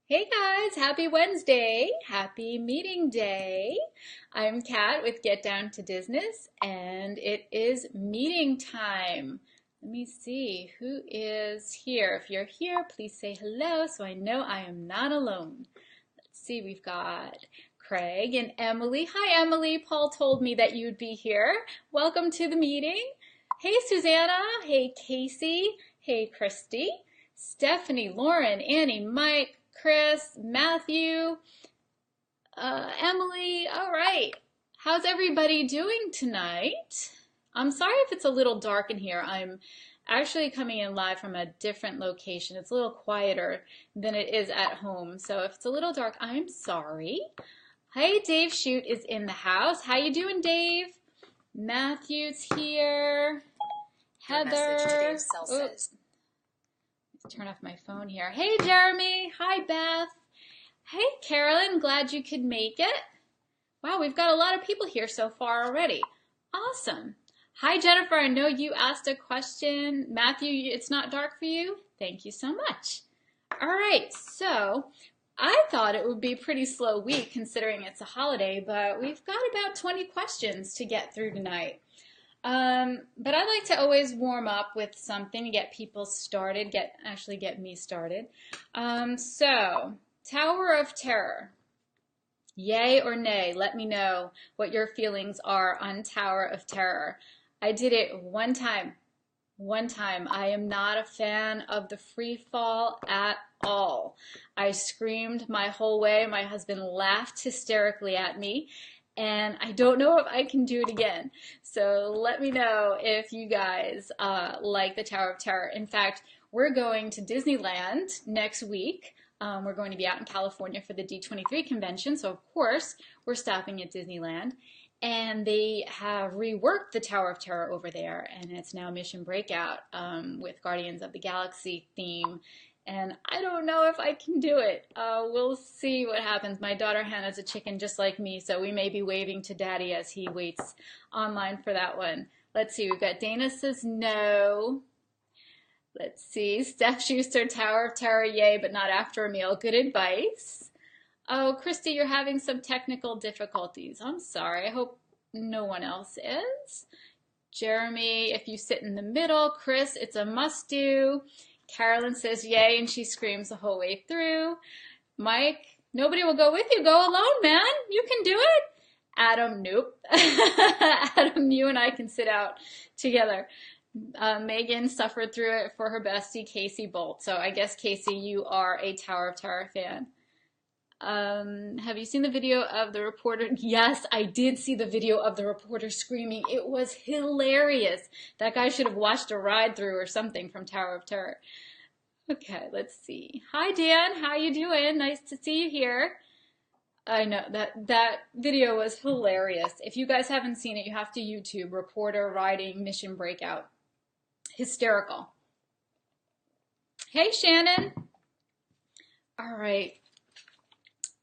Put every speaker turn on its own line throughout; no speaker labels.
Hey guys, happy Wednesday. Happy meeting day. I'm Kat with Get Down to Disness and it is meeting time. Let me see who is here. If you're here, please say hello so I know I am not alone. Let's see, we've got Craig and Emily. Hi Emily, Paul told me that you'd be here. Welcome to the meeting. Hey Susanna, hey Casey, hey Christy, Stephanie, Lauren, Annie, Mike, Chris, Matthew, Emily. All right. How's everybody doing tonight? I'm sorry if it's a little dark in here. I'm actually coming in live from a different location. It's a little quieter than it is at home. So if it's a little dark, I'm sorry. Hey, Dave Shute is in the house. How you doing, Dave? Matthew's here. Heather.
Message to Dave Cell says.
Turn off my phone here. Hey, Jeremy. Hi, Beth. Hey, Carolyn. Glad you could make it. Wow, we've got a lot of people here so far already. Awesome. Hi, Jennifer. I know you asked a question. Matthew, it's not dark for you? Thank you so much. All right, so I thought it would be a pretty slow week considering it's a holiday, but we've got about 20 questions to get through tonight. But I like to always warm up with something to get people started, get me started. So, Tower of Terror. Yay or nay? Let me know what your feelings are on Tower of Terror. I did it one time. I am not a fan of the free fall at all. I screamed my whole way. My husband laughed hysterically at me. And I don't know if I can do it again. So let me know if you guys like the Tower of Terror. In fact, we're going to Disneyland next week. We're going to be out in California for the D23 convention. So of course, we're stopping at Disneyland. And they have reworked the Tower of Terror over there. And it's now Mission Breakout with Guardians of the Galaxy theme. And I don't know if I can do it. We'll see what happens. My daughter Hannah's a chicken just like me, so we may be waving to Daddy as he waits online for that one. Let's see, we've got Dana says no. Let's see, Steph Schuster, Tower of Terror, yay, but not after a meal. Good advice. Oh, Christy, you're having some technical difficulties. I'm sorry, I hope no one else is. Jeremy, if you sit in the middle. Chris, it's a must-do. Carolyn says yay, and she screams the whole way through. Mike, nobody will go with you. Go alone, man. You can do it. Adam, nope. Adam, you and I can sit out together. Megan suffered through it for her bestie, Casey Bolt. So I guess, Casey, you are a Tower of Terror fan. Have you seen the video of the reporter? Yes, I did see the video of the reporter screaming. It was hilarious. That guy should have watched a ride through or something from Tower of Terror. Okay, let's see. Hi, Dan. How you doing? Nice to see you here. I know that video was hilarious. If you guys haven't seen it, you have to YouTube reporter riding Mission Breakout. Hysterical. Hey, Shannon. All right.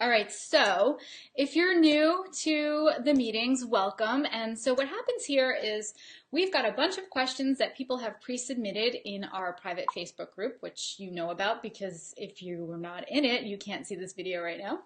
All right, so if you're new to the meetings, welcome. And so what happens here is we've got a bunch of questions that people have pre-submitted in our private Facebook group, which you know about because if you were not in it, you can't see this video right now.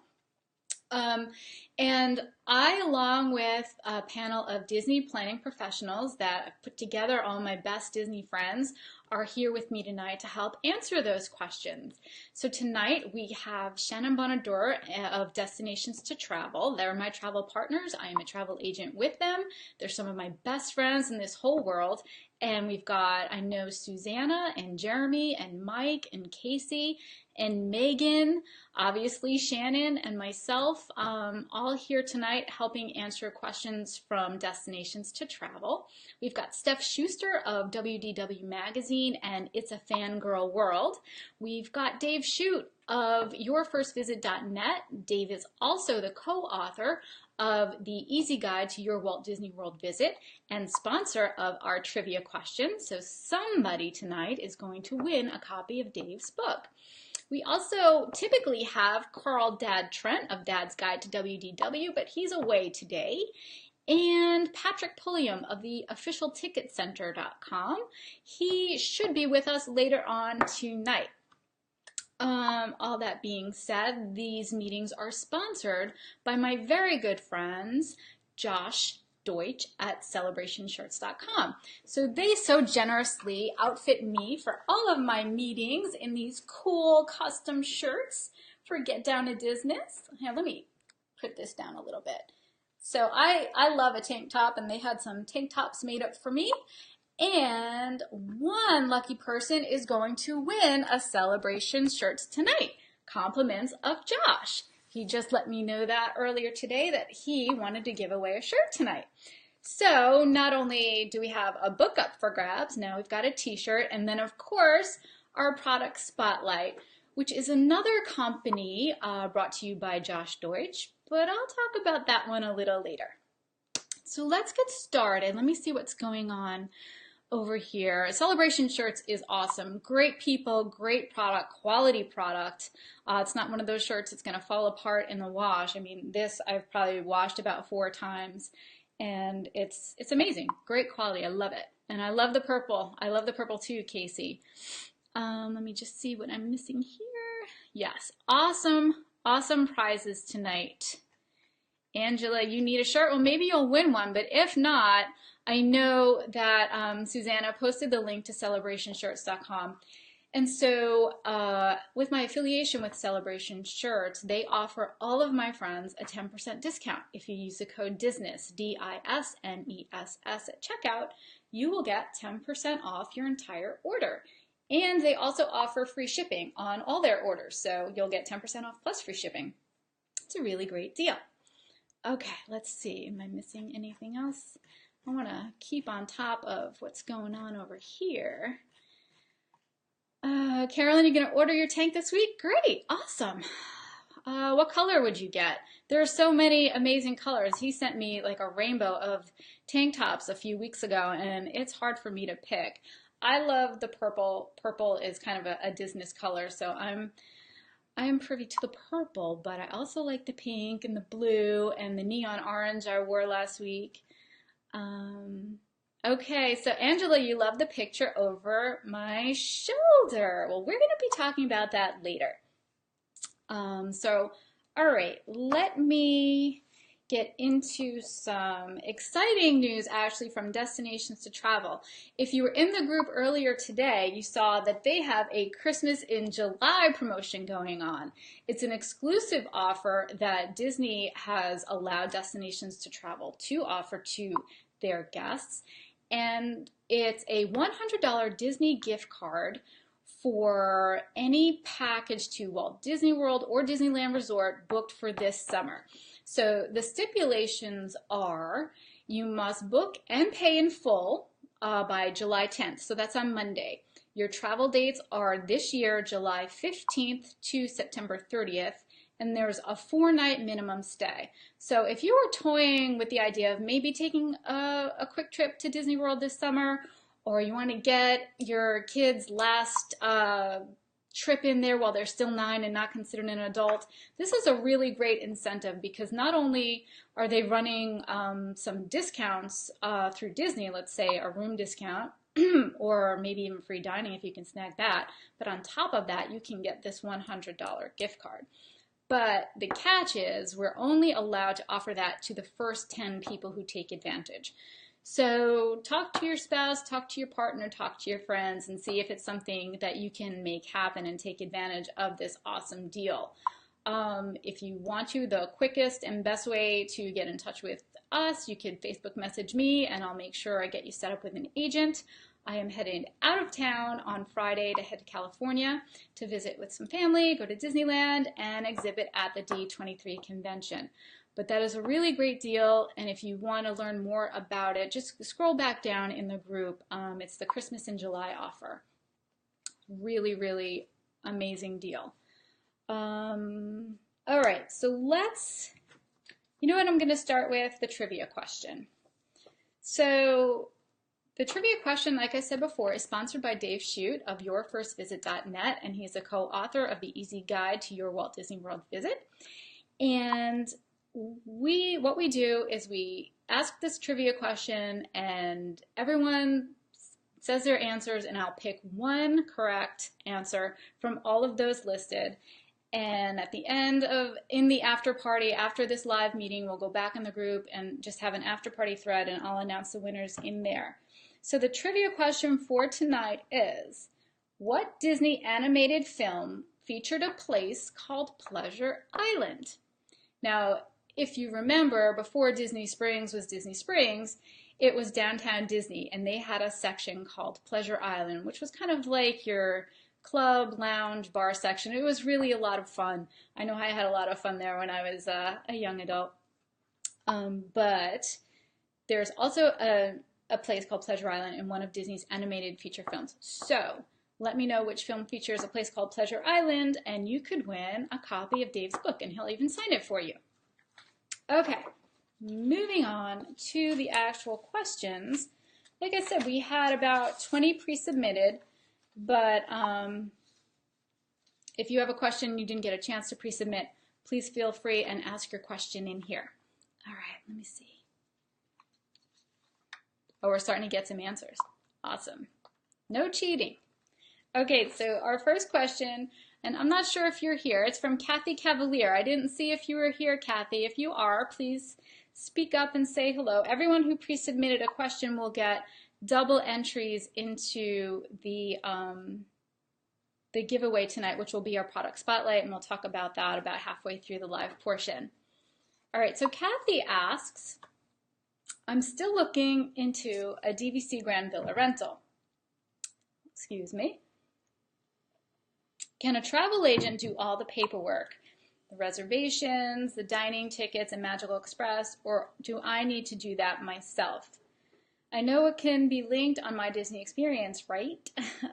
And I, along with a panel of Disney planning professionals that I've put together, all my best Disney friends, are here with me tonight to help answer those questions. So tonight we have Shannon Bonador of Destinations to Travel. They're my travel partners. I am a travel agent with them. They're some of my best friends in this whole world. And we've got, I know, Susanna and Jeremy and Mike and Casey and Megan, obviously Shannon and myself, all here tonight helping answer questions from Destinations to Travel. We've got Steph Schuster of WDW Magazine and It's a Fangirl World. We've got Dave Shute of YourFirstVisit.net. Dave is also the co-author of the Easy Guide to Your Walt Disney World Visit and sponsor of our trivia question. So somebody tonight is going to win a copy of Dave's book. We also typically have Carl Dad Trent of Dad's Guide to WDW, but he's away today. And Patrick Pulliam of the officialticketcenter.com. He should be with us later on tonight. All that being said, these meetings are sponsored by my very good friends, Josh Deutsch at celebrationshirts.com. So they so generously outfit me for all of my meetings in these cool custom shirts for Get Down to Disness. Here, let me put this down a little bit. So I love a tank top, and they had some tank tops made up for me. And one lucky person is going to win a Celebration shirts tonight. Compliments of Josh. He just let me know that earlier today that he wanted to give away a shirt tonight. So not only do we have a book up for grabs, now we've got a t-shirt, and then of course our product spotlight, which is another company brought to you by Josh Deutsch, but I'll talk about that one a little later. So let's get started. Let me see what's going on over here. Celebration Shirts is awesome. Great people, great product, quality product. It's not one of those shirts that's going to fall apart in the wash. I mean, this I've probably washed about 4 times, and it's amazing. Great quality. I love it. And I love the purple. I love the purple too, Casey. Let me just see what I'm missing here. Yes, awesome, awesome prizes tonight. Angela, you need a shirt? Well, maybe you'll win one, but if not, I know that Susanna posted the link to celebrationshirts.com. And so with my affiliation with Celebration Shirts, they offer all of my friends a 10% discount. If you use the code Disness, DISNESS at checkout, you will get 10% off your entire order. And they also offer free shipping on all their orders, so you'll get 10% off plus free shipping. It's a really great deal. Okay, let's see. Am I missing anything else? I want to keep on top of what's going on over here. Carolyn, you're going to order your tank this week? Great, awesome. What color would you get? There are so many amazing colors. He sent me like a rainbow of tank tops a few weeks ago, and it's hard for me to pick. I love the purple. Purple is kind of a Disness color, so I'm privy to the purple, but I also like the pink and the blue and the neon orange I wore last week. Okay, so Angela, you love the picture over my shoulder. Well, we're going to be talking about that later. All right, let me get into some exciting news actually from Destinations to Travel. If you were in the group earlier today, you saw that they have a Christmas in July promotion going on. It's an exclusive offer that Disney has allowed Destinations to Travel to offer to their guests, and it's a $100 Disney gift card for any package to Walt Disney World or Disneyland Resort booked for this summer. So the stipulations are you must book and pay in full by July 10th. So that's on Monday. Your travel dates are this year, July 15th to September 30th, and there's a 4-night minimum stay. So if you were toying with the idea of maybe taking a quick trip to Disney World this summer, or you want to get your kids' last trip in there while they're still 9 and not considered an adult, this is a really great incentive because not only are they running some discounts through Disney, let's say a room discount, or maybe even free dining if you can snag that, but on top of that you can get this $100 gift card. But the catch is we're only allowed to offer that to the first 10 people who take advantage. So talk to your spouse, talk to your partner, talk to your friends, and see if it's something that you can make happen and take advantage of this awesome deal. If you want to, the quickest and best way to get in touch with us, you can Facebook message me and I'll make sure I get you set up with an agent. I am headed out of town on Friday to head to California to visit with some family, go to Disneyland, and exhibit at the D23 convention. But that is a really great deal, and if you want to learn more about it, just scroll back down in the group. It's the Christmas in July offer. Really, really amazing deal. All right, so you know what I'm going to start with? The trivia question. So the trivia question, like I said before, is sponsored by Dave Shute of YourFirstVisit.net, and he's a co-author of the Easy Guide to Your Walt Disney World Visit. And what we do is we ask this trivia question, and everyone says their answers, and I'll pick one correct answer from all of those listed. And at the end in the after party, after this live meeting, we'll go back in the group and just have an after party thread, and I'll announce the winners in there. So the trivia question for tonight is, what Disney animated film featured a place called Pleasure Island? Now, if you remember, before Disney Springs was Disney Springs, it was Downtown Disney, and they had a section called Pleasure Island, which was kind of like your club, lounge, bar section. It was really a lot of fun. I know I had a lot of fun there when I was a young adult. But there's also a place called Pleasure Island in one of Disney's animated feature films. So let me know which film features a place called Pleasure Island, and you could win a copy of Dave's book, and he'll even sign it for you. Okay, moving on to the actual questions. Like I said, we had about 20 pre-submitted, but if you have a question and you didn't get a chance to pre-submit, please feel free and ask your question in here. All right, let me see. Oh, we're starting to get some answers. Awesome. No cheating. Okay, so our first question, and I'm not sure if you're here, it's from Kathy Cavalier. I didn't see if you were here, Kathy. If you are, please speak up and say hello. Everyone who pre-submitted a question will get double entries into the giveaway tonight, which will be our product spotlight, and we'll talk about that about halfway through the live portion. All right, so Kathy asks, I'm still looking into a DVC Grand Villa rental. Excuse me. Can a travel agent do all the paperwork, the reservations, the dining tickets, and Magical Express, or do I need to do that myself? I know it can be linked on my Disney experience, right?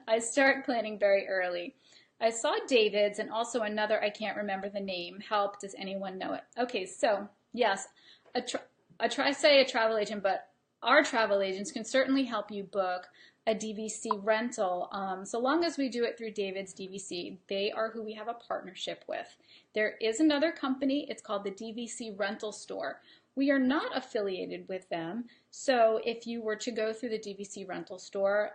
I start planning very early. I saw David's and also another, I can't remember the name. Help, does anyone know it? Okay, so yes, I try to say a travel agent, but our travel agents can certainly help you book a DVC rental, so long as we do it through David's DVC. They are who we have a partnership with. There is another company, it's called the DVC Rental Store. We are not affiliated with them, so if you were to go through the DVC Rental Store,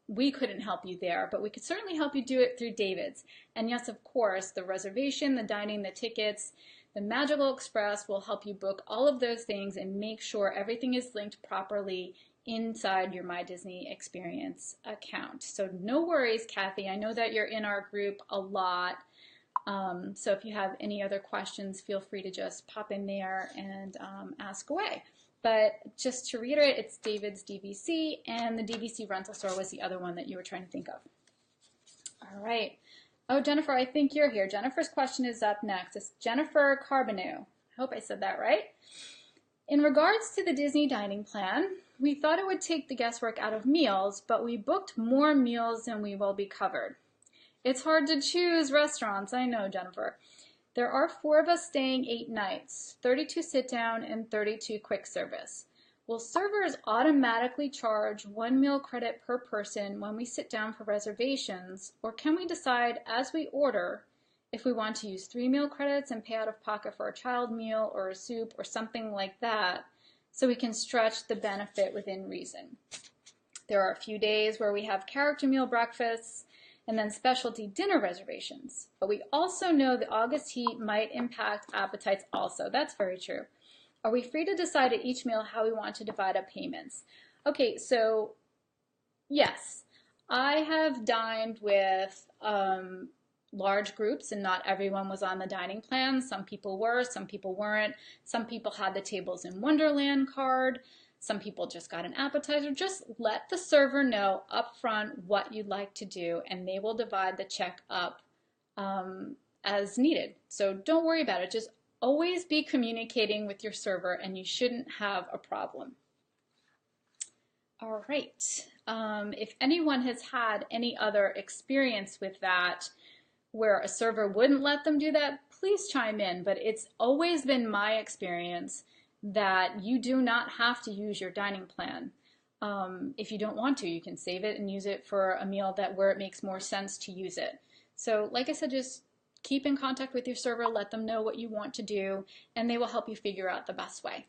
we couldn't help you there, but we could certainly help you do it through David's. And yes, of course, the reservation, the dining, the tickets, the Magical Express will help you book all of those things and make sure everything is linked properly inside your My Disney Experience account. So no worries, Kathy. I know that you're in our group a lot. So if you have any other questions, feel free to just pop in there and ask away. But just to reiterate, it's David's DVC, and the DVC Rental Store was the other one that you were trying to think of. All right. Oh, Jennifer, I think you're here. Jennifer's question is up next. It's Jennifer Carbonu. I hope I said that right. In regards to the Disney dining plan, we thought it would take the guesswork out of meals, but we booked more meals than we will be covered. It's hard to choose restaurants, I know, Jennifer. There are 4 of us staying 8 nights, 32 sit-down and 32 quick service. Will servers automatically charge 1 meal credit per person when we sit down for reservations, or can we decide as we order if we want to use 3 meal credits and pay out of pocket for a child meal or a soup or something like that, so we can stretch the benefit within reason? There are a few days where we have character meal breakfasts and then specialty dinner reservations. But we also know the August heat might impact appetites also. That's very true. Are we free to decide at each meal how we want to divide up payments? Okay, so yes, I have dined with large groups, and not everyone was on the dining plan. Some people were, some people weren't. Some people had the Tables in Wonderland card. Some people just got an appetizer. Just let the server know up front what you'd like to do, and they will divide the check up as needed. So don't worry about it. Just always be communicating with your server, and you shouldn't have a problem. All right. If anyone has had any other experience with that, where a server wouldn't let them do that, please chime in. But it's always been my experience that you do not have to use your dining plan. If you don't want to, you can save it and use it for a meal where it makes more sense to use it. So like I said, just keep in contact with your server, let them know what you want to do, and they will help you figure out the best way.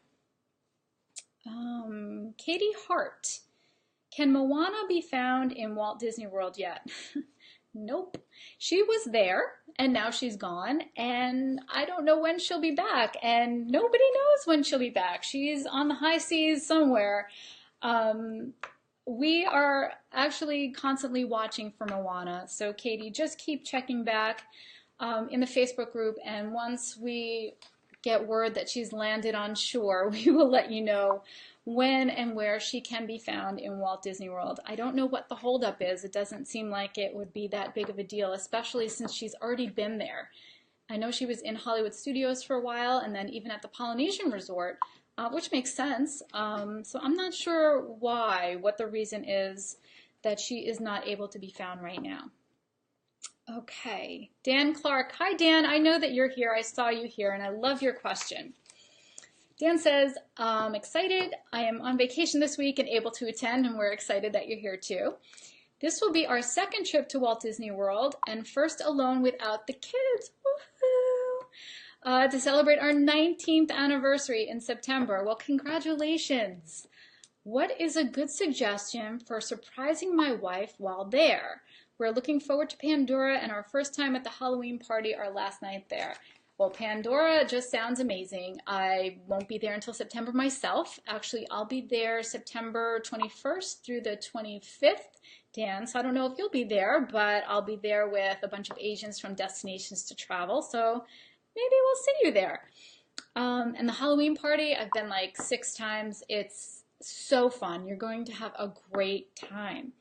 Katie Hart. Can Moana be found in Walt Disney World yet? Nope. She was there and now she's gone, and I don't know when she'll be back, and nobody knows when she'll be back. She's on the high seas somewhere. Um, we are actually constantly watching for Moana, so Katie, just keep checking back in the Facebook group, and once we get word that she's landed on shore, we will let you know when and where she can be found in Walt Disney World. I don't know what the holdup is. It doesn't seem like it would be that big of a deal, especially since she's already been there. I know she was in Hollywood Studios for a while, and then even at the Polynesian Resort, which makes sense. So I'm not sure what the reason is that she is not able to be found right now. Okay, Dan Clark. Hi, Dan. I know that you're here. I saw you here, and I love your question. Dan says, I'm excited. I am on vacation this week and able to attend, and we're excited that you're here too. This will be our second trip to Walt Disney World, and first alone without the kids. Woohoo! To celebrate our 19th anniversary in September. Well, congratulations. What is a good suggestion for surprising my wife while there? We're looking forward to Pandora and our first time at the Halloween party our last night there. Well, Pandora just sounds amazing. I won't be there until September myself. Actually, I'll be there September 21st through the 25th, Dan. So I don't know if you'll be there, but I'll be there with a bunch of Asians from Destinations to Travel. So maybe we'll see you there. And the Halloween party, I've been like 6 times. It's so fun. You're going to have a great time.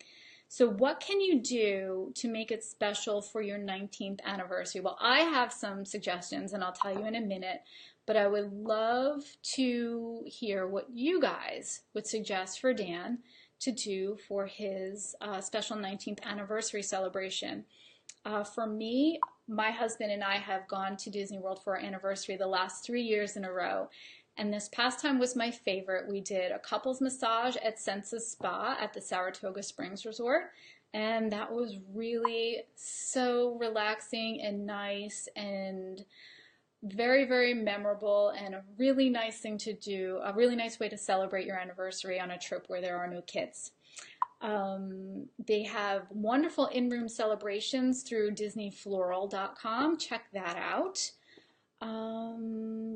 So what can you do to make it special for your 19th anniversary? Well, I have some suggestions, and I'll tell you in a minute, but I would love to hear what you guys would suggest for Dan to do for his special 19th anniversary celebration. For me, my husband and I have gone to Disney World for our anniversary the last 3 years in a row. And this past time was my favorite. We did a couples massage at Senses Spa at the Saratoga Springs Resort. And that was really so relaxing and nice and very, very memorable, and a really nice thing to do, a really nice way to celebrate your anniversary on a trip where there are no kids. They have wonderful in-room celebrations through DisneyFloral.com. Check that out.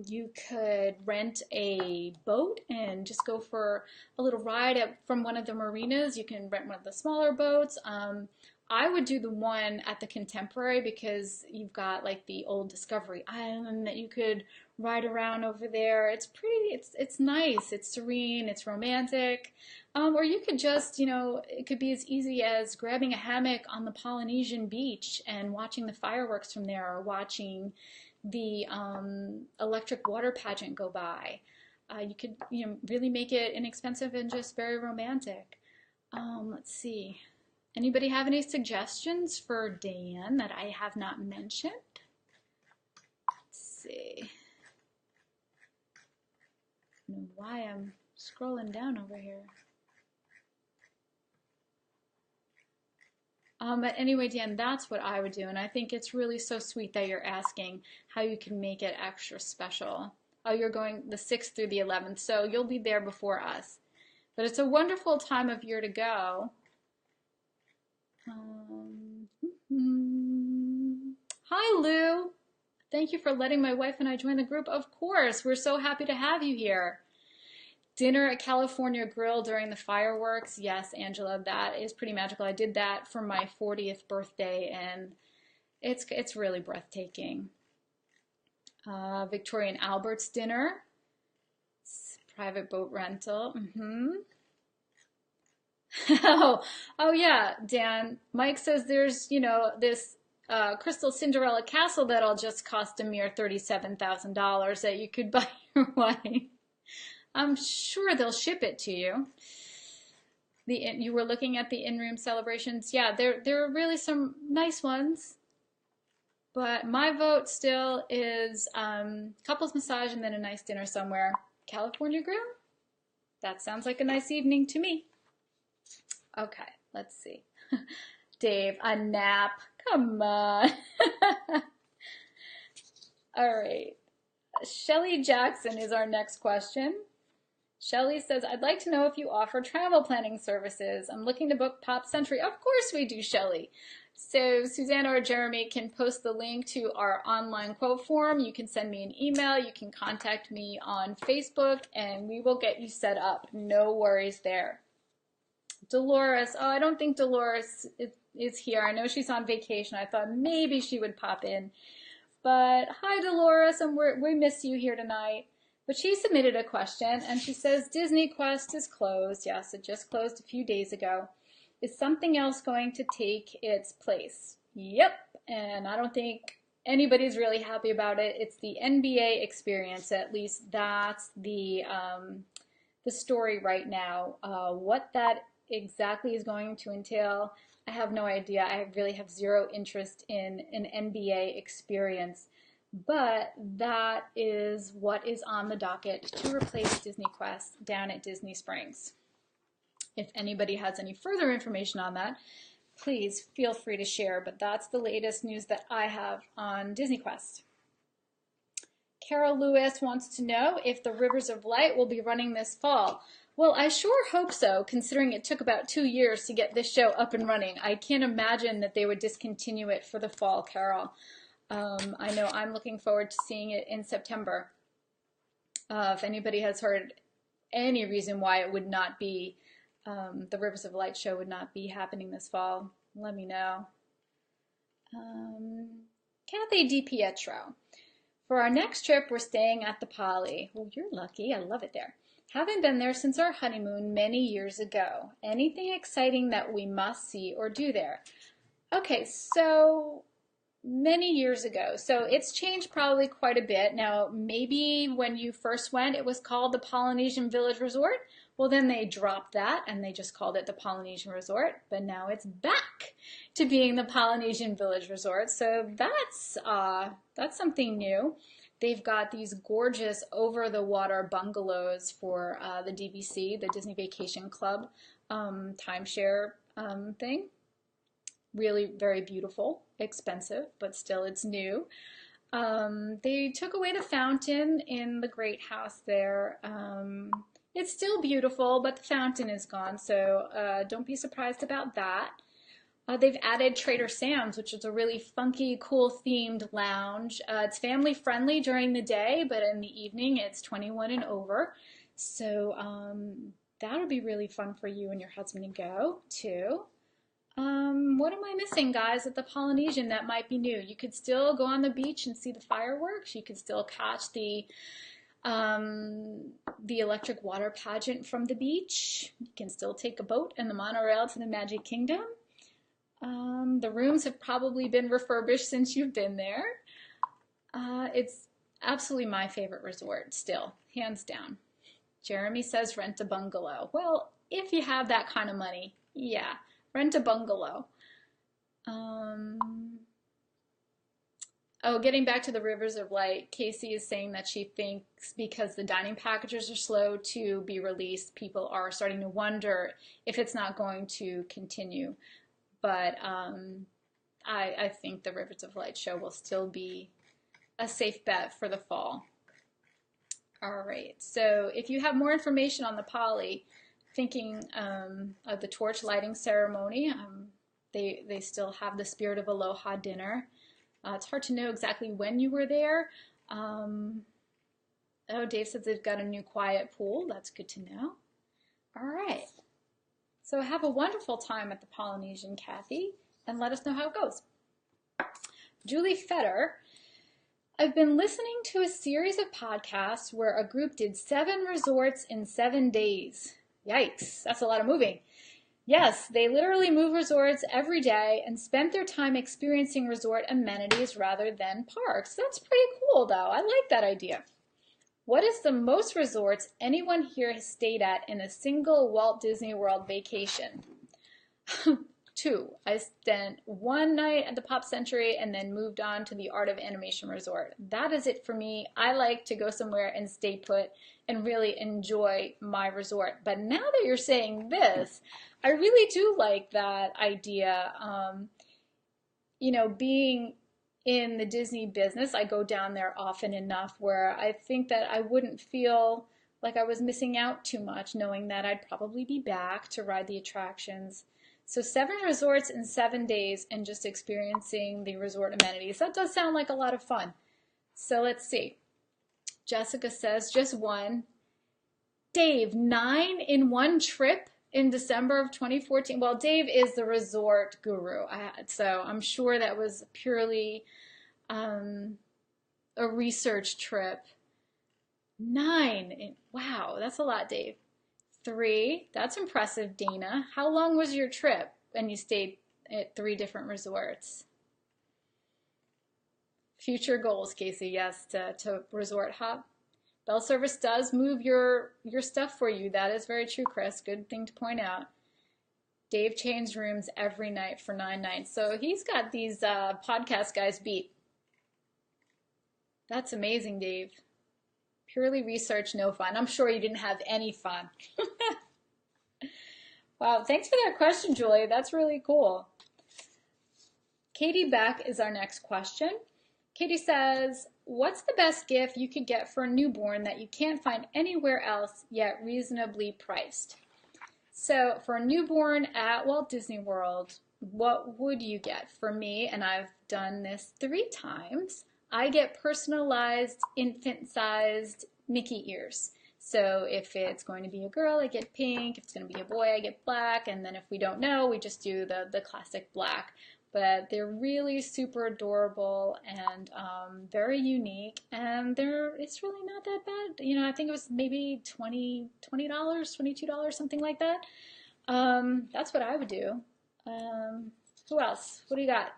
You could rent a boat and just go for a little ride from one of the marinas. You can rent one of the smaller boats. I would do the one at the Contemporary because you've got like the old Discovery Island that you could ride around over there. It's pretty, it's nice, it's serene, it's romantic. Or you could just, it could be as easy as grabbing a hammock on the Polynesian beach and watching the fireworks from there, or watching the electric water pageant go by. You could really make it inexpensive and just very romantic. Let's see. Anybody have any suggestions for Dan that I have not mentioned? Let's see. I don't know why I'm scrolling down over here. But anyway, Dan, that's what I would do, and I think it's really so sweet that you're asking how you can make it extra special. Oh, you're going the 6th through the 11th, so you'll be there before us. But it's a wonderful time of year to go. Hi, Lou. Thank you for letting my wife and I join the group. Of course, we're so happy to have you here. Dinner at California Grill during the fireworks. Yes, Angela, that is pretty magical. I did that for my 40th birthday, and it's really breathtaking. Victoria and Albert's dinner. It's private boat rental. Oh yeah, Dan. Mike says there's, this Crystal Cinderella castle that'll just cost a mere $37,000 that you could buy your wife. I'm sure they'll ship it to you. You were looking at the in-room celebrations. Yeah, there are really some nice ones. But my vote still is couples massage and then a nice dinner somewhere. California Grill? That sounds like a nice evening to me. Okay, let's see. Dave, a nap. Come on. All right. Shelly Jackson is our next question. Shelly says, I'd like to know if you offer travel planning services. I'm looking to book Pop Century. Of course we do, Shelly. So Susanna or Jeremy can post the link to our online quote form. You can send me an email. You can contact me on Facebook, and we will get you set up. No worries there. Dolores. Oh, I don't think Dolores is here. I know she's on vacation. I thought maybe she would pop in. But hi, Dolores, and we miss you here tonight. But she submitted a question, and she says, Disney Quest is closed. Yes, it just closed a few days ago. Is something else going to take its place? Yep, and I don't think anybody's really happy about it. It's the NBA experience. At least that's the story right now. What that exactly is going to entail, I have no idea. I really have zero interest in an NBA experience. But that is what is on the docket to replace Disney Quest down at Disney Springs. If anybody has any further information on that, please feel free to share, but that's the latest news that I have on Disney Quest. Carol Lewis wants to know if the Rivers of Light will be running this fall. Well, I sure hope so, considering it took about 2 years to get this show up and running. I can't imagine that they would discontinue it for the fall, Carol. I know I'm looking forward to seeing it in September. If anybody has heard any reason why it would not be, the Rivers of Light show would not be happening this fall, let me know. Kathy DiPietro. For our next trip, we're staying at the Poly. Well, you're lucky. I love it there. Haven't been there since our honeymoon many years ago. Anything exciting that we must see or do there? Okay, so many years ago. So it's changed probably quite a bit. Now, maybe when you first went, it was called the Polynesian Village Resort. Well, then they dropped that and they just called it the Polynesian Resort. But now it's back to being the Polynesian Village Resort. So that's something new. They've got these gorgeous over-the-water bungalows for the DVC, the Disney Vacation Club timeshare thing. Really very beautiful, expensive, but still it's new. They took away the fountain in the Great House there. It's still beautiful, but the fountain is gone, so don't be surprised about that. They've added Trader Sam's, which is a really funky, cool themed lounge. It's family friendly during the day, but in the evening it's 21 and over. So that'll be really fun for you and your husband to go to. What am I missing, guys, at the Polynesian that might be new? You could still go on the beach and see the fireworks. You could still catch the electric water pageant from the beach. You can still take a boat and the monorail to the Magic Kingdom. The rooms have probably been refurbished since you've been there. It's absolutely my favorite resort still, hands down. Jeremy says rent a bungalow. Well, if you have that kind of money, yeah, rent a bungalow. Oh, getting back to the Rivers of Light, Casey is saying that she thinks because the dining packages are slow to be released, people are starting to wonder if it's not going to continue. But I think the Rivers of Light show will still be a safe bet for the fall. All right, so if you have more information on the Poly, thinking of the torch lighting ceremony, they still have the Spirit of Aloha dinner. It's hard to know exactly when you were there. Oh, Dave says they've got a new quiet pool. That's good to know. All right. So have a wonderful time at the Polynesian, Kathy, and let us know how it goes. Julie Fetter. I've been listening to a series of podcasts where a group did 7 resorts in 7 days. Yikes, that's a lot of moving. Yes, they literally move resorts every day and spent their time experiencing resort amenities rather than parks. That's pretty cool, though. I like that idea. What is the most resorts anyone here has stayed at in a single Walt Disney World vacation? 2. I spent 1 night at the Pop Century and then moved on to the Art of Animation Resort. That is it for me. I like to go somewhere and stay put and really enjoy my resort. But now that you're saying this, I really do like that idea. You know, being in the Disney business, I go down there often enough where I think that I wouldn't feel like I was missing out too much, knowing that I'd probably be back to ride the attractions. So 7 resorts in 7 days and just experiencing the resort amenities. That does sound like a lot of fun. So let's see. Jessica says just one. Dave, 9 in one trip in December of 2014. Well, Dave is the resort guru, so I'm sure that was purely a research trip. 9. Wow, that's a lot, Dave. 3. That's impressive, Dana. How long was your trip? And you stayed at 3 different resorts. Future goals, Casey. Yes, to resort hop. Bell service does move your stuff for you. That is very true, Chris. Good thing to point out. Dave changed rooms every night for 9 nights. So he's got these podcast guys beat. That's amazing, Dave. Purely research, no fun. I'm sure you didn't have any fun. Wow, thanks for that question, Julie. That's really cool. Katie Beck is our next question. Katie says, what's the best gift you could get for a newborn that you can't find anywhere else yet reasonably priced? So for a newborn at Walt Disney World, what would you get? For me, and I've done this 3 times, I get personalized infant-sized Mickey ears. So if it's going to be a girl, I get pink. If it's going to be a boy, I get black. And then if we don't know, we just do the classic black. But they're really super adorable and very unique. And it's really not that bad. You know, I think it was maybe $20, $22, something like that. That's what I would do. Who else? What do you got?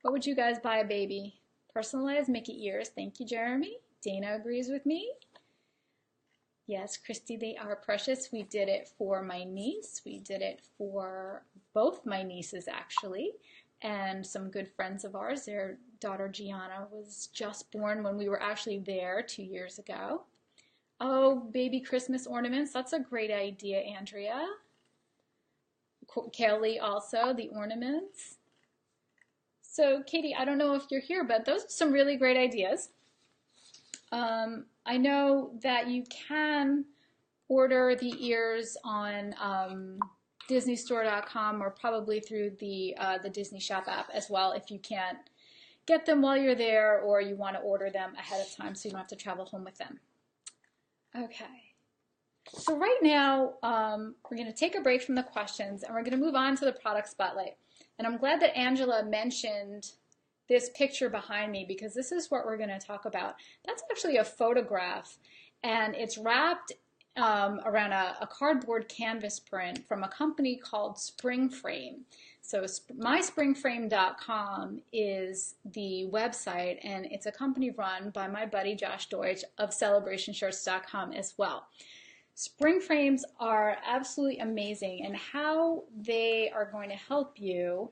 What would you guys buy a baby? Personalized Mickey ears. Thank you, Jeremy. Dana agrees with me. Yes, Christy, they are precious. We did it for my niece. We did it for both my nieces, actually, and some good friends of ours. Their daughter, Gianna, was just born when we were actually there 2 years ago. Oh, baby Christmas ornaments. That's a great idea, Andrea. Kelly also, the ornaments. So, Katie, I don't know if you're here, but those are some really great ideas. I know that you can order the ears on DisneyStore.com or probably through the Disney Shop app as well if you can't get them while you're there or you want to order them ahead of time so you don't have to travel home with them. Okay. So right now, we're going to take a break from the questions and we're going to move on to the product spotlight. And I'm glad that Angela mentioned this picture behind me because this is what we're going to talk about. That's actually a photograph and it's wrapped around a cardboard canvas print from a company called Spring Frame. So myspringframe.com is the website and it's a company run by my buddy Josh Deutsch of celebrationshirts.com as well. Spring frames are absolutely amazing and how they are going to help you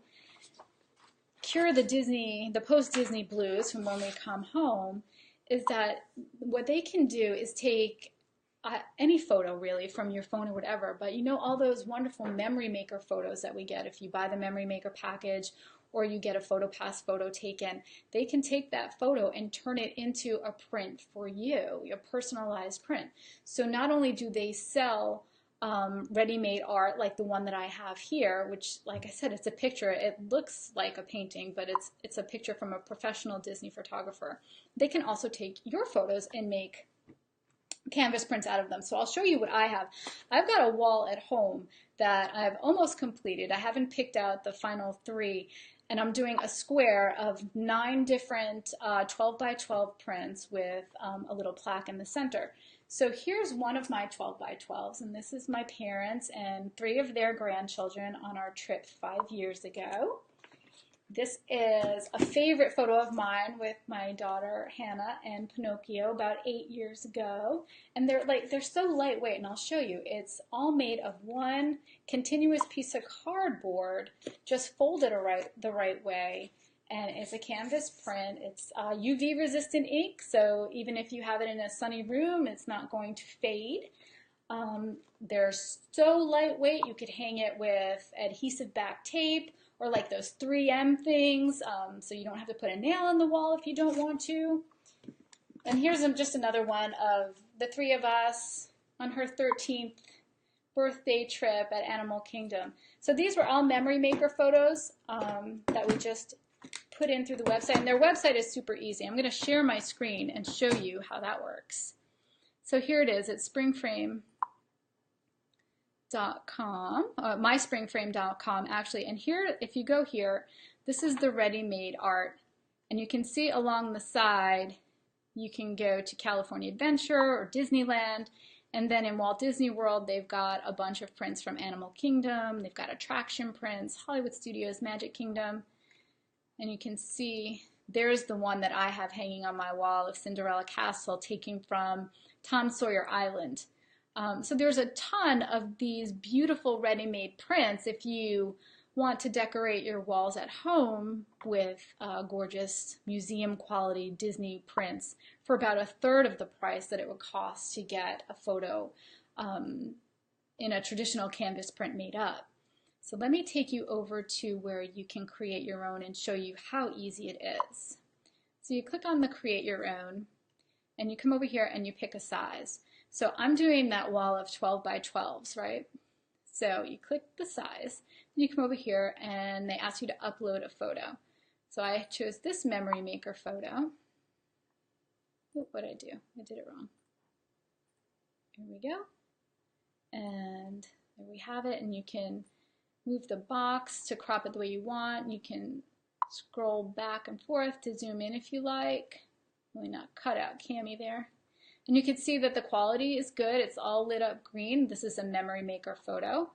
cure the post-Disney blues from when we come home is that what they can do is take any photo really from your phone or whatever, but you know all those wonderful Memory Maker photos that we get if you buy the Memory Maker package or you get a PhotoPass photo taken, they can take that photo and turn it into a print for you, a personalized print. So not only do they sell ready-made art like the one that I have here, which like I said, it's a picture. It looks like a painting, but it's a picture from a professional Disney photographer. They can also take your photos and make canvas prints out of them. So I'll show you what I have. I've got a wall at home that I've almost completed. I haven't picked out the final 3, and I'm doing a square of 9 different 12 by 12 prints with a little plaque in the center. So here's one of my 12 by 12s, and this is my parents and 3 of their grandchildren on our trip 5 years ago. This is a favorite photo of mine with my daughter Hannah and Pinocchio about 8 years ago. And they're so lightweight, and I'll show you. It's all made of one continuous piece of cardboard, just folded the right way. And it's a canvas print. It's UV resistant ink, so even if you have it in a sunny room, it's not going to fade. They're so lightweight, you could hang it with adhesive back tape or like those 3M things, so you don't have to put a nail in the wall if you don't want to. And here's just another one of the three of us on her 13th birthday trip at Animal Kingdom. So these were all memory maker photos that we just put in through the website. And their website is super easy. I'm going to share my screen and show you how that works. So here it is. It's springframe.com, myspringframe.com actually. And here, if you go here, this is the ready-made art. And you can see along the side, you can go to California Adventure or Disneyland. And then in Walt Disney World, they've got a bunch of prints from Animal Kingdom. They've got attraction prints, Hollywood Studios, Magic Kingdom. And you can see there's the one that I have hanging on my wall of Cinderella Castle, taken from Tom Sawyer Island. So there's a ton of these beautiful ready-made prints if you want to decorate your walls at home with gorgeous museum quality Disney prints for about 1/3 of the price that it would cost to get a photo in a traditional canvas print made up. So let me take you over to where you can create your own and show you how easy it is. So you click on the create your own and you come over here and you pick a size. So I'm doing that wall of 12 by 12s, right? So you click the size, and you come over here and they ask you to upload a photo. So I chose this memory maker photo. Oh, what did I do? I did it wrong. Here we go. And there we have it, and you can move the box to crop it the way you want. You can scroll back and forth to zoom in if you like. Really not cut out Cami there. And you can see that the quality is good. It's all lit up green. This is a memory maker photo.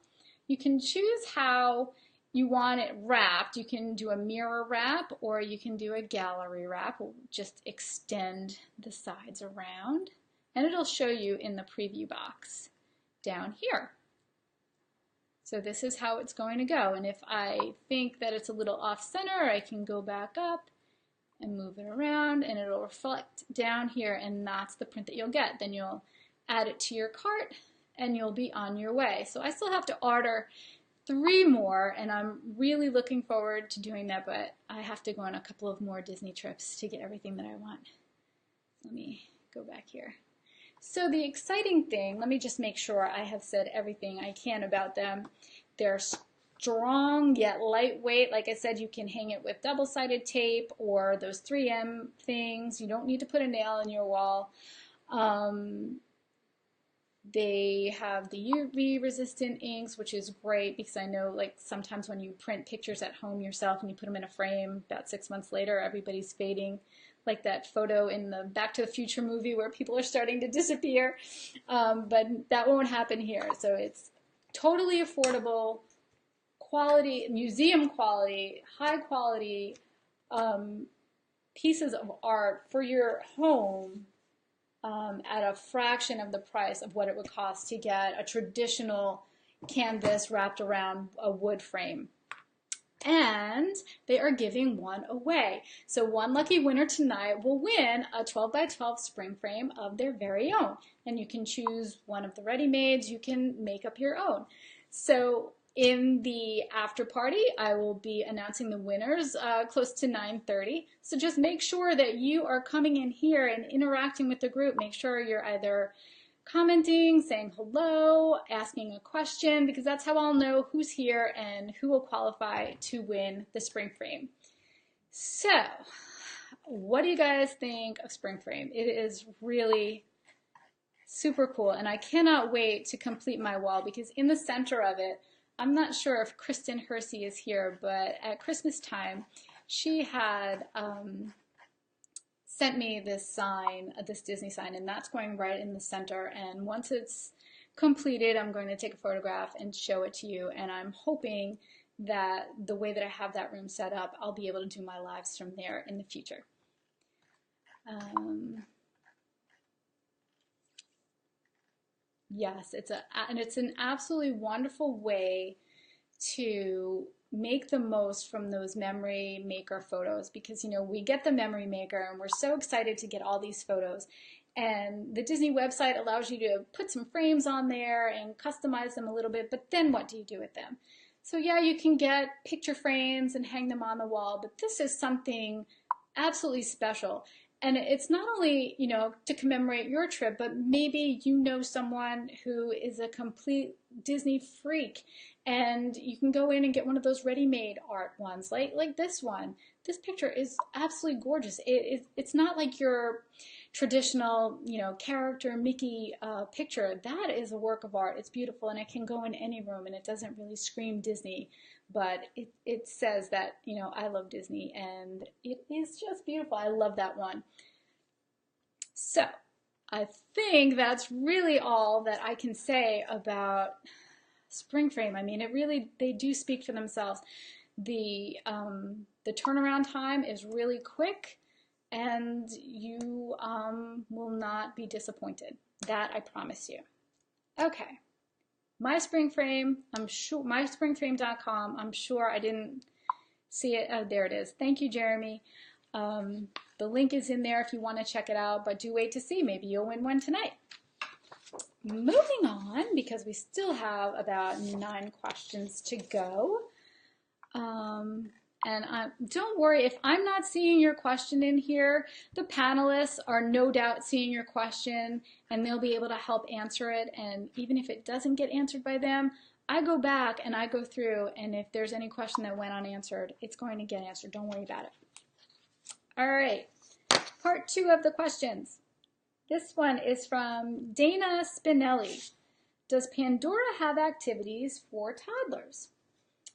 You can choose how you want it wrapped. You can do a mirror wrap or you can do a gallery wrap. We'll just extend the sides around and it'll show you in the preview box down here. So this is how it's going to go. And if I think that it's a little off center, I can go back up and move it around and it'll reflect down here, and that's the print that you'll get. Then you'll add it to your cart and you'll be on your way. So I still have to order 3 more and I'm really looking forward to doing that, but I have to go on a couple of more Disney trips to get everything that I want. Let me go back here. So the exciting thing, let me just make sure I have said everything I can about them. They're strong yet lightweight. Like I said, you can hang it with double-sided tape or those 3M things. You don't need to put a nail in your wall. They have the UV resistant inks, which is great because I know like sometimes when you print pictures at home yourself and you put them in a frame, about 6 months later everybody's fading, like that photo in the Back to the Future movie where people are starting to disappear. But that won't happen here. So it's totally affordable, quality, museum quality, high quality pieces of art for your home at a fraction of the price of what it would cost to get a traditional canvas wrapped around a wood frame. And they are giving one away. So one lucky winner tonight will win a 12 by 12 spring frame of their very own. And you can choose one of the ready-mades, you can make up your own. So in the after party, I will be announcing the winners close to 9:30. So just make sure that you are coming in here and interacting with the group. Make sure you're either commenting, saying hello, asking a question, because that's how I'll know who's here and who will qualify to win the spring frame. So, what do you guys think of spring frame? It is really super cool, and I cannot wait to complete my wall because in the center of it, I'm not sure if Kristen Hersey is here, but at Christmas time, she had sent me this sign, this Disney sign, and that's going right in the center. And once it's completed, I'm going to take a photograph and show it to you. And I'm hoping that the way that I have that room set up, I'll be able to do my lives from there in the future. Yes, it's an absolutely wonderful way to make the most from those memory maker photos because, you know, we get the memory maker and we're so excited to get all these photos. And the Disney website allows you to put some frames on there and customize them a little bit, but then what do you do with them? So yeah, you can get picture frames and hang them on the wall, but this is something absolutely special. And it's not only, you know, to commemorate your trip, but maybe you know someone who is a complete Disney freak, and you can go in and get one of those ready-made art ones, like this one. This picture is absolutely gorgeous. It's not like your traditional, you know, character Mickey picture. That is a work of art. It's beautiful, and it can go in any room, and it doesn't really scream Disney, but it says that, you know, I love Disney, and it is just beautiful. I love that one. So I think that's really all that I can say about Spring Frame. I mean, it really, they do speak for themselves. The turnaround time is really quick, and you will not be disappointed. That I promise you. Okay. My Spring Frame, I'm sure, myspringframe.com. I'm sure I didn't see it. Oh, there it is. Thank you, Jeremy. The link is in there if you want to check it out, but do wait to see. Maybe you'll win one tonight. Moving on, because we still have about 9 questions to go. And don't worry, if I'm not seeing your question in here, the panelists are no doubt seeing your question, and they'll be able to help answer it. And even if it doesn't get answered by them, I go back and I go through, and if there's any question that went unanswered, it's going to get answered. Don't worry about it. All right, part 2 of the questions. This one is from Dana Spinelli. Does Pandora have activities for toddlers?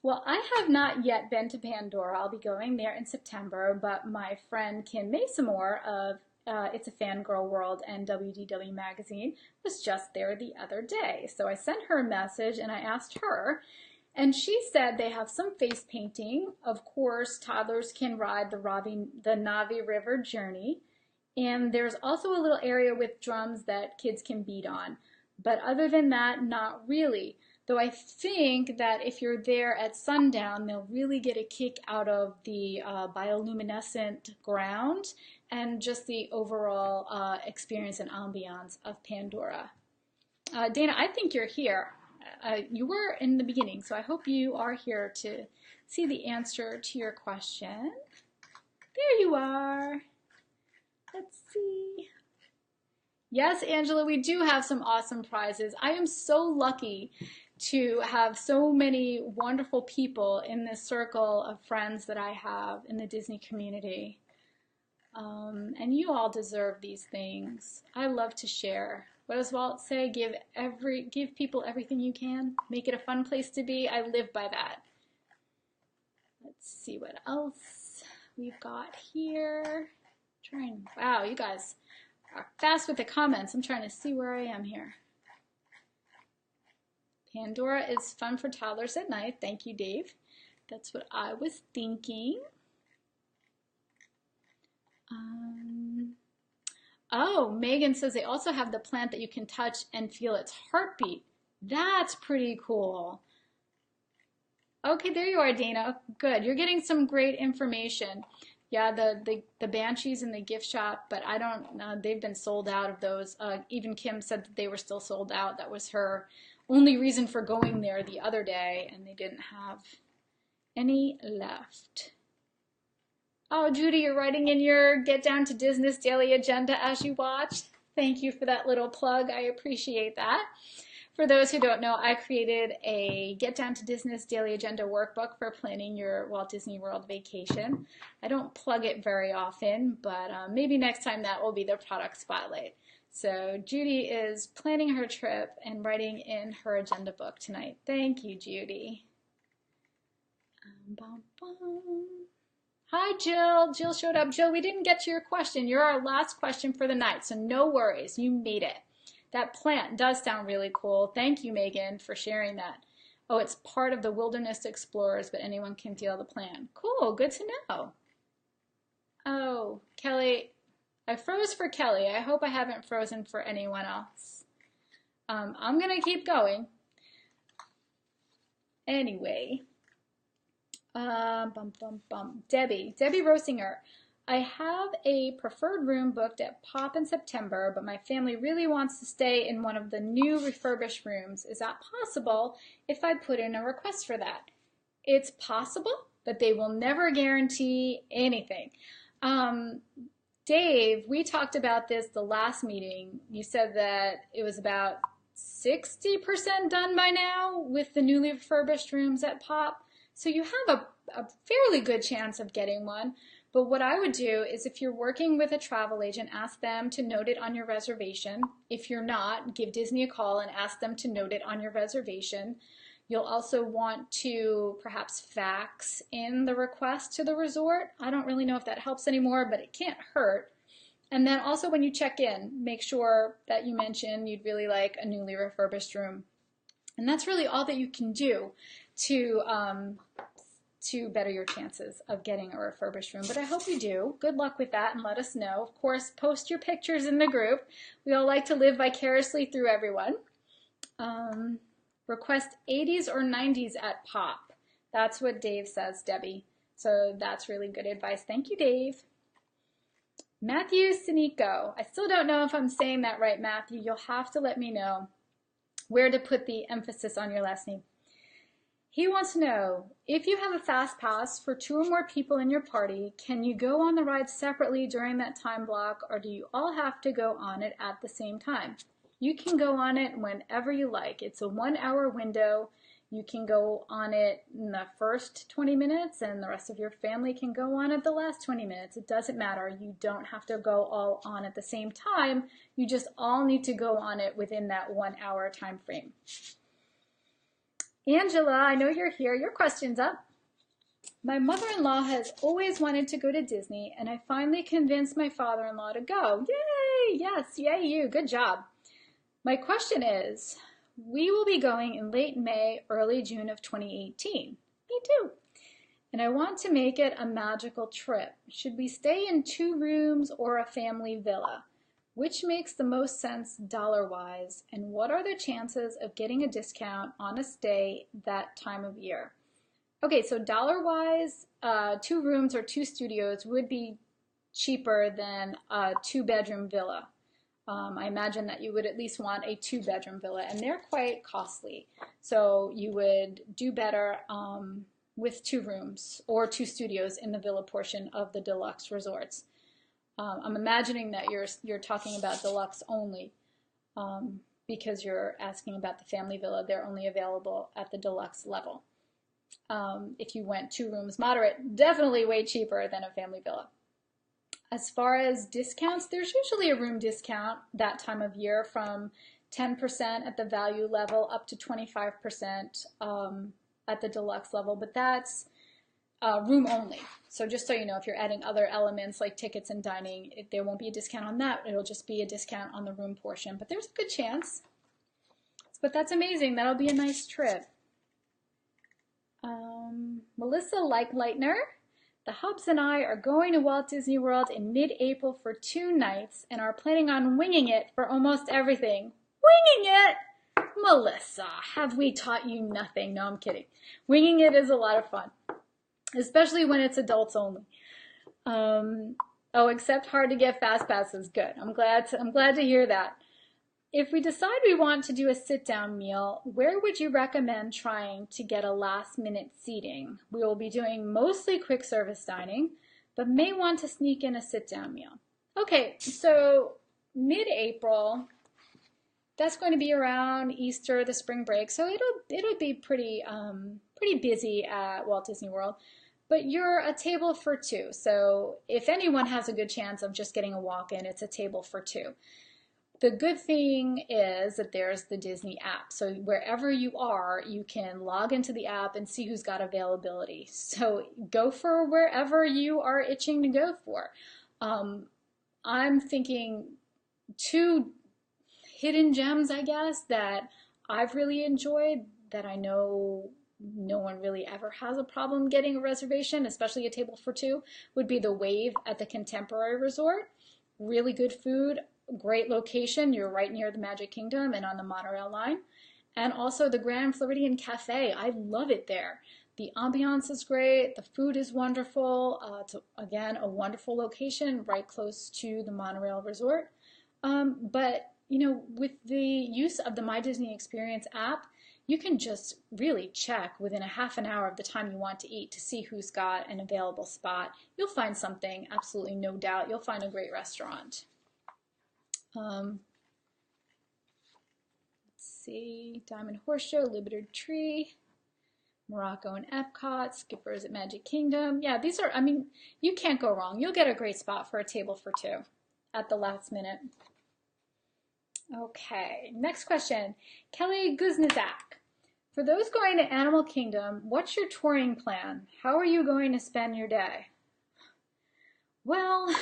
Well, I have not yet been to Pandora. I'll be going there in September, but my friend Kim Masamore of It's a Fangirl World and WDW Magazine was just there the other day. So I sent her a message and I asked her, and she said they have some face painting. Of course, toddlers can ride the Navi River journey, and there's also a little area with drums that kids can beat on. But other than that, not really. Though I think that if you're there at sundown, they'll really get a kick out of the bioluminescent ground and just the overall experience and ambiance of Pandora. Dana, I think you're here. You were in the beginning, so I hope you are here to see the answer to your question. There you are. Let's see. Yes, Angela, we do have some awesome prizes. I am so lucky to have so many wonderful people in this circle of friends that I have in the Disney community. And you all deserve these things. I love to share. What does Walt say? Give people everything you can. Make it a fun place to be. I live by that. Let's see what else we've got here. Wow, you guys are fast with the comments. I'm trying to see where I am here. Pandora is fun for toddlers at night. Thank you, Dave. That's what I was thinking. Oh, Megan says they also have the plant that you can touch and feel its heartbeat. That's pretty cool. Okay, there you are, Dana. Good. You're getting some great information. Yeah, the Banshees in the gift shop, but I don't know. They've been sold out of those. Even Kim said that they were still sold out. That was her only reason for going there the other day, and they didn't have any left. Oh, Judy, you're writing in your Get Down to Disness daily agenda as you watch. Thank you for that little plug. I appreciate that. For those who don't know, I created a Get Down to Disness daily agenda workbook for planning your Walt Disney World vacation. I don't plug it very often, but maybe next time that will be the product spotlight. So Judy is planning her trip and writing in her agenda book tonight. Thank you, Judy. Hi, Jill. Jill showed up. Jill, we didn't get to your question. You're our last question for the night, so no worries. You made it. That plant does sound really cool. Thank you, Megan, for sharing that. Oh, it's part of the Wilderness Explorers, but anyone can feel the plant. Cool, good to know. Oh, Kelly, I froze for Kelly. I hope I haven't frozen for anyone else. I'm going to keep going. Anyway, Debbie Rosinger. I have a preferred room booked at Pop in September, but my family really wants to stay in one of the new refurbished rooms. Is that possible if I put in a request for that? It's possible, but they will never guarantee anything. Dave, we talked about this the last meeting. You said that it was about 60% done by now with the newly refurbished rooms at Pop. So you have a fairly good chance of getting one. But what I would do is if you're working with a travel agent, ask them to note it on your reservation. If you're not, give Disney a call and ask them to note it on your reservation. You'll also want to perhaps fax in the request to the resort. I don't really know if that helps anymore, but it can't hurt. And then also when you check in, make sure that you mention you'd really like a newly refurbished room. And that's really all that you can do to better your chances of getting a refurbished room. But I hope you do. Good luck with that and let us know. Of course, post your pictures in the group. We all like to live vicariously through everyone. Request 80s or 90s at Pop. That's what Dave says, Debbie. So that's really good advice. Thank you, Dave. Matthew Sinico. I still don't know if I'm saying that right, Matthew. You'll have to let me know where to put the emphasis on your last name. He wants to know, if you have a fast pass for 2 or more people in your party, can you go on the ride separately during that time block, or do you all have to go on it at the same time? You can go on it whenever you like. It's a 1-hour window. You can go on it in the first 20 minutes and the rest of your family can go on it the last 20 minutes. It doesn't matter. You don't have to go all on at the same time. You just all need to go on it within that 1-hour time frame. Angela, I know you're here. Your question's up. My mother-in-law has always wanted to go to Disney, and I finally convinced my father-in-law to go. Yay! Yes, yay you. Good job. My question is, we will be going in late May, early June of 2018. Me too. And I want to make it a magical trip. Should we stay in 2 rooms or a family villa? Which makes the most sense dollar-wise? And what are the chances of getting a discount on a stay that time of year? Okay, so dollar-wise, 2 rooms or 2 studios would be cheaper than a 2-bedroom villa. I imagine that you would at least want a 2-bedroom villa, and they're quite costly. So you would do better with 2 rooms or 2 studios in the villa portion of the deluxe resorts. I'm imagining that you're talking about deluxe only because you're asking about the family villa. They're only available at the deluxe level. If you went 2 rooms moderate, definitely way cheaper than a family villa. As far as discounts, there's usually a room discount that time of year from 10% at the value level up to 25% at the deluxe level, but that's room only. So just so you know, if you're adding other elements like tickets and dining, there won't be a discount on that. It'll just be a discount on the room portion, but there's a good chance. But that's amazing. That'll be a nice trip. Melissa Leitner. The Hubs and I are going to Walt Disney World in mid-April for 2 nights and are planning on winging it for almost everything. Winging it? Melissa, have we taught you nothing? No, I'm kidding. Winging it is a lot of fun, especially when it's adults only. Oh, except hard to get fast passes. Good. I'm glad to hear that. If we decide we want to do a sit-down meal, where would you recommend trying to get a last-minute seating? We will be doing mostly quick service dining, but may want to sneak in a sit-down meal. Okay, so mid-April, that's going to be around Easter, the spring break, so it'll be pretty busy at Walt Disney World. But you're a table for 2, so if anyone has a good chance of just getting a walk-in, it's a table for 2. The good thing is that there's the Disney app. So wherever you are, you can log into the app and see who's got availability. So go for wherever you are itching to go for. I'm thinking 2 hidden gems, I guess, that I've really enjoyed, that I know no one really ever has a problem getting a reservation, especially a table for 2, would be the Wave at the Contemporary Resort. Really good food. Great location. You're right near the Magic Kingdom and on the monorail line. And also the Grand Floridian Cafe. I love it there. The ambiance is great. The food is wonderful. It's, again, a wonderful location right close to the monorail resort. But, you know, with the use of the My Disney Experience app, you can just really check within a half an hour of the time you want to eat to see who's got an available spot. You'll find something, absolutely no doubt. You'll find a great restaurant. Let's see, Diamond Horse Show, Liberty Tree, Morocco and Epcot, Skipper's at Magic Kingdom. Yeah, these are, I mean, you can't go wrong. You'll get a great spot for a table for two at the last minute. Okay, next question. Kelly Guznizak. For those going to Animal Kingdom, what's your touring plan? How are you going to spend your day? Well,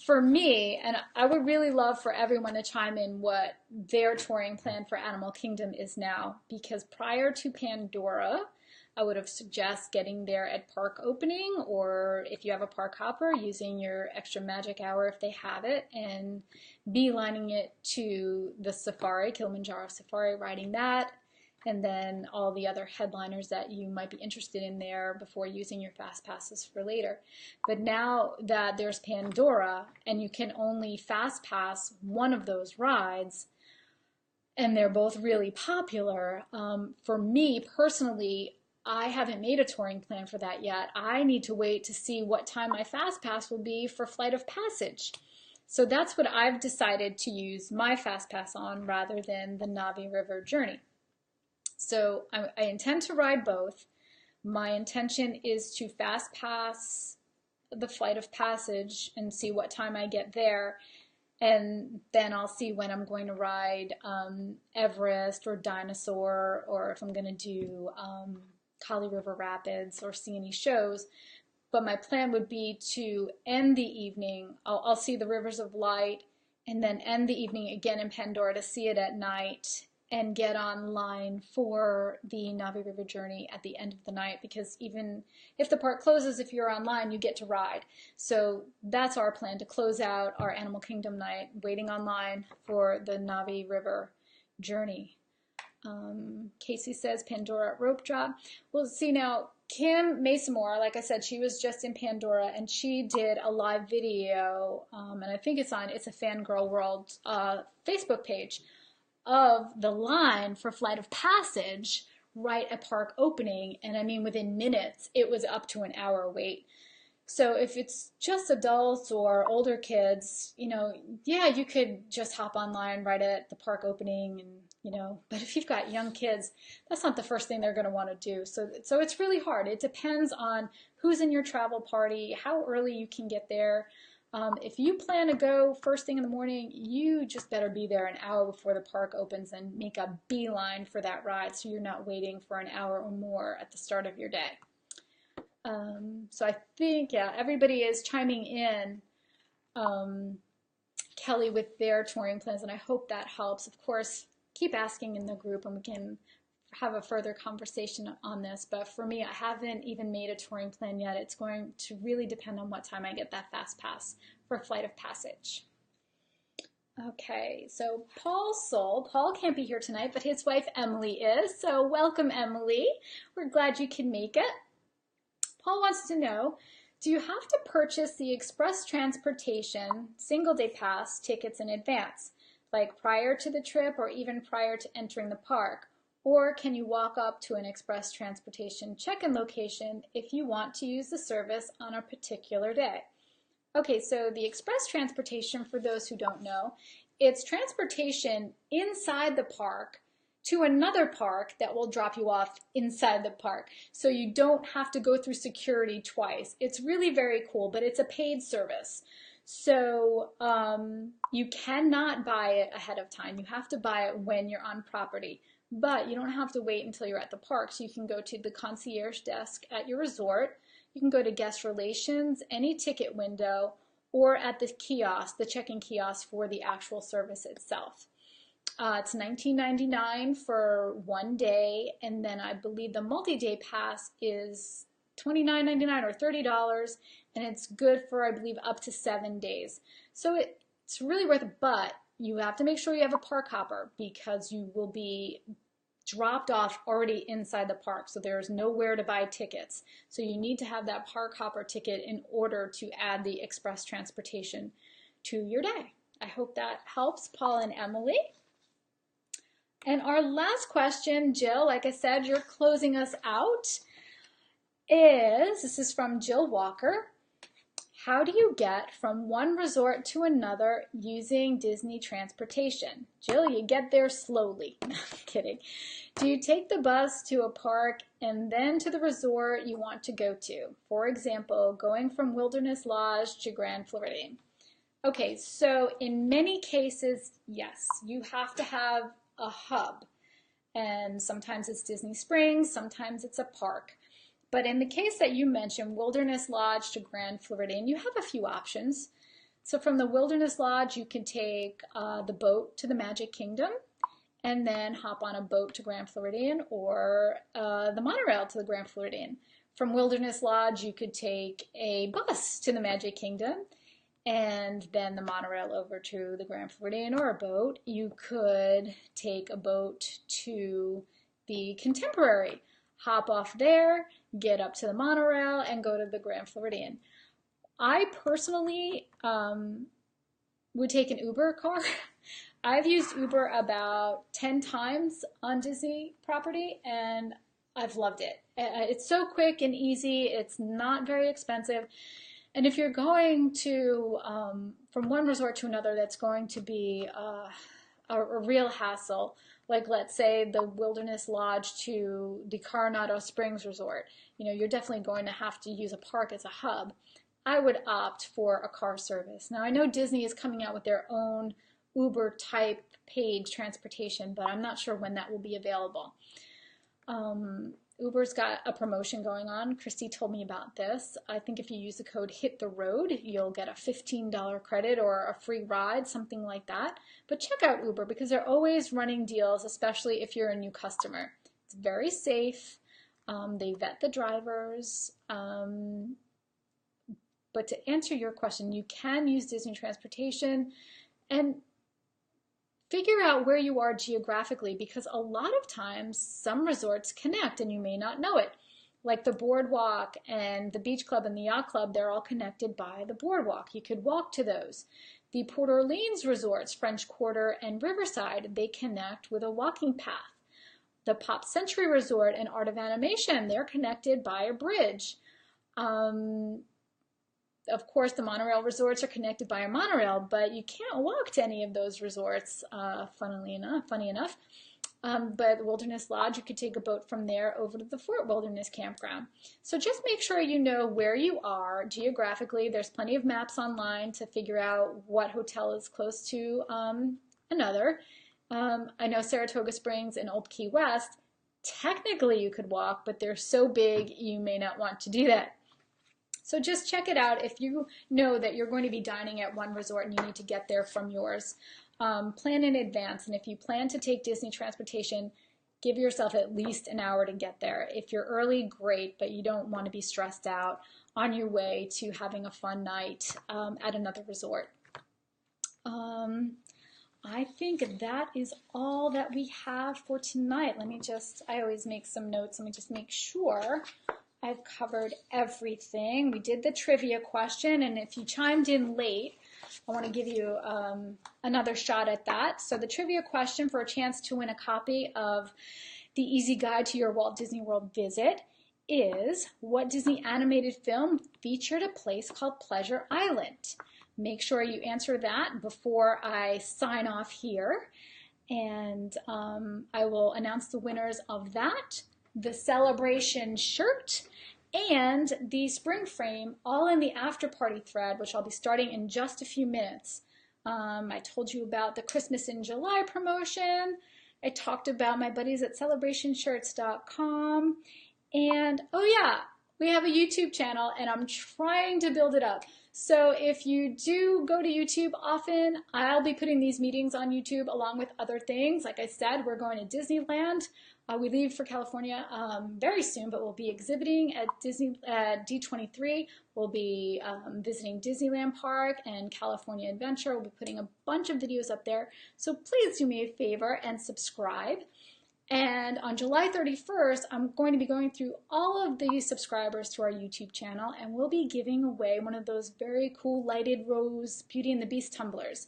for me, and I would really love for everyone to chime in what their touring plan for Animal Kingdom is now, because prior to Pandora, I would have suggested getting there at park opening, or if you have a park hopper, using your extra magic hour if they have it, and beelining it to the safari, Kilimanjaro Safari, riding that, and then all the other headliners that you might be interested in there before using your fast passes for later. But now that there's Pandora and you can only fast pass one of those rides, and they're both really popular, for me personally, I haven't made a touring plan for that yet. I need to wait to see what time my fast pass will be for Flight of Passage. So that's what I've decided to use my fast pass on rather than the Navi River journey. So I intend to ride both. My intention is to fast pass the Flight of Passage and see what time I get there. And then I'll see when I'm going to ride Everest or Dinosaur, or if I'm going to do Kali River Rapids or see any shows. But my plan would be to end the evening. I'll see the Rivers of Light and then end the evening again in Pandora to see it at night, and get online for the Navi River journey at the end of the night, because even if the park closes, if you're online, you get to ride. So that's our plan, to close out our Animal Kingdom night, waiting online for the Navi River journey. Casey says Pandora Rope Drop. Well, see now, Kim Masamore, like I said, she was just in Pandora, and she did a live video, and I think it's a Fangirl World Facebook page, of the line for Flight of Passage right at park opening, and I mean within minutes it was up to an hour wait. So if it's just adults or older kids, you know, yeah, you could just hop online right at the park opening, and you know, but if you've got young kids, that's not the first thing they're going to want to do. So it's really hard. It depends on who's in your travel party, how early you can get there. If you plan to go first thing in the morning, you just better be there an hour before the park opens and make a beeline for that ride, so you're not waiting for an hour or more at the start of your day. So I think, yeah, everybody is chiming in, Kelly, with their touring plans, and I hope that helps. Of course, keep asking in the group and we can have a further conversation on this, but for me, I haven't even made a touring plan yet. It's going to really depend on what time I get that fast pass for Flight of Passage. Okay, so Paul can't be here tonight, but his wife Emily is, so welcome, Emily. We're glad you can make it. Paul wants to know, do you have to purchase the express transportation single day pass tickets in advance, like prior to the trip or even prior to entering the park? Or can you walk up to an express transportation check-in location if you want to use the service on a particular day? Okay, so the express transportation, for those who don't know, it's transportation inside the park to another park that will drop you off inside the park. So you don't have to go through security twice. It's really very cool, but it's a paid service. So you cannot buy it ahead of time. You have to buy it when you're on property. But you don't have to wait until you're at the park. So you can go to the concierge desk at your resort. You can go to guest relations, any ticket window, or at the kiosk, the check-in kiosk for the actual service itself. It's $19.99 for 1 day, and then I believe the multi-day pass is $29.99 or $30, and it's good for, I believe, up to 7 days. So it's really worth it, but you have to make sure you have a park hopper, because you will be dropped off already inside the park, so there's nowhere to buy tickets. So you need to have that park hopper ticket in order to add the express transportation to your day. I hope that helps, Paul and Emily. And our last question, Jill, like I said, you're closing us out, this is from Jill Walker. How do you get from one resort to another using Disney transportation? Jill, you get there slowly. No, I'm kidding. Do you take the bus to a park and then to the resort you want to go to? For example, going from Wilderness Lodge to Grand Floridian. Okay, so in many cases, yes, you have to have a hub. And sometimes it's Disney Springs, sometimes it's a park. But in the case that you mentioned, Wilderness Lodge to Grand Floridian, you have a few options. So from the Wilderness Lodge, you can take the boat to the Magic Kingdom and then hop on a boat to Grand Floridian, or the monorail to the Grand Floridian. From Wilderness Lodge, you could take a bus to the Magic Kingdom and then the monorail over to the Grand Floridian, or a boat. You could take a boat to the Contemporary, hop off there, get up to the monorail, and go to the Grand Floridian. I personally would take an Uber car. I've used Uber about 10 times on Disney property, and I've loved it. It's so quick and easy. It's not very expensive. And if you're going to, from one resort to another, that's going to be a real hassle, like let's say the Wilderness Lodge to the Coronado Springs Resort, you know, you're definitely going to have to use a park as a hub. I would opt for a car service. Now I know Disney is coming out with their own Uber type paid transportation, but I'm not sure when that will be available. Uber's got a promotion going on. Christy told me about this. I think if you use the code HITTHEROAD, you'll get a $15 credit or a free ride, something like that. But check out Uber because they're always running deals, especially if you're a new customer. It's very safe. They vet the drivers. But to answer your question, you can use Disney transportation and figure out where you are geographically, because a lot of times some resorts connect and you may not know it. Like the boardwalk and the beach club and the yacht club, they're all connected by the boardwalk. You could walk to those. The Port Orleans resorts, French Quarter and Riverside, they connect with a walking path. The Pop Century Resort and Art of Animation, they're connected by a bridge. Of course, the monorail resorts are connected by a monorail, but you can't walk to any of those resorts, funny enough. But Wilderness Lodge, you could take a boat from there over to the Fort Wilderness Campground. So just make sure you know where you are geographically. There's plenty of maps online to figure out what hotel is close to another. I know Saratoga Springs and Old Key West, technically you could walk, but they're so big you may not want to do that. So just check it out if you know that you're going to be dining at one resort and you need to get there from yours. Plan in advance, and if you plan to take Disney transportation, give yourself at least an hour to get there. If you're early, great, but you don't want to be stressed out on your way to having a fun night at another resort. I think that is all that we have for tonight. I always make some notes. Let me just make sure I've covered everything. We did the trivia question, and if you chimed in late, I want to give you another shot at that. So the trivia question for a chance to win a copy of The Easy Guide to Your Walt Disney World Visit is, what Disney animated film featured a place called Pleasure Island? Make sure you answer that before I sign off here, and I will announce the winners of that, the celebration shirt, and the spring frame, all in the after party thread, which I'll be starting in just a few minutes. I told you about the Christmas in July promotion. I talked about my buddies at celebrationshirts.com. And oh yeah, we have a YouTube channel and I'm trying to build it up. So if you do go to YouTube often, I'll be putting these meetings on YouTube along with other things. Like I said, we're going to Disneyland. We leave for California very soon, but we'll be exhibiting at D23. We'll be visiting Disneyland Park and California Adventure. We'll be putting a bunch of videos up there. So please do me a favor and subscribe. And on July 31st, I'm going to be going through all of the subscribers to our YouTube channel, and we'll be giving away one of those very cool lighted rose Beauty and the Beast tumblers.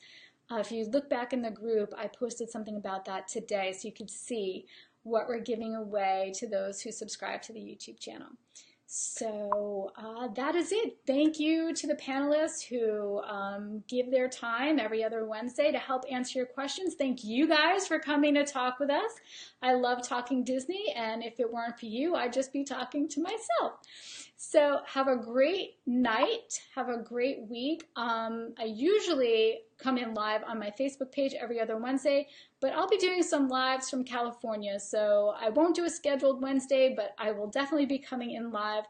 If you look back in the group, I posted something about that today so you could see what we're giving away to those who subscribe to the YouTube channel. So that is it. Thank you to the panelists who give their time every other Wednesday to help answer your questions. Thank you guys for coming to talk with us. I love talking Disney, and if it weren't for you, I'd just be talking to myself. So have a great night. Have a great week. I usually come in live on my Facebook page every other Wednesday, but I'll be doing some lives from California. So I won't do a scheduled Wednesday, but I will definitely be coming in live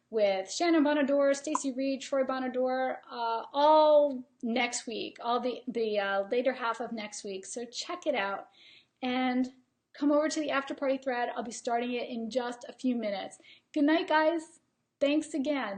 with Shannon Bonador, Stacy Reed, Troy Bonador, all next week, all the later half of next week. So check it out and come over to the after party thread. I'll be starting it in just a few minutes. Good night, guys. Thanks again.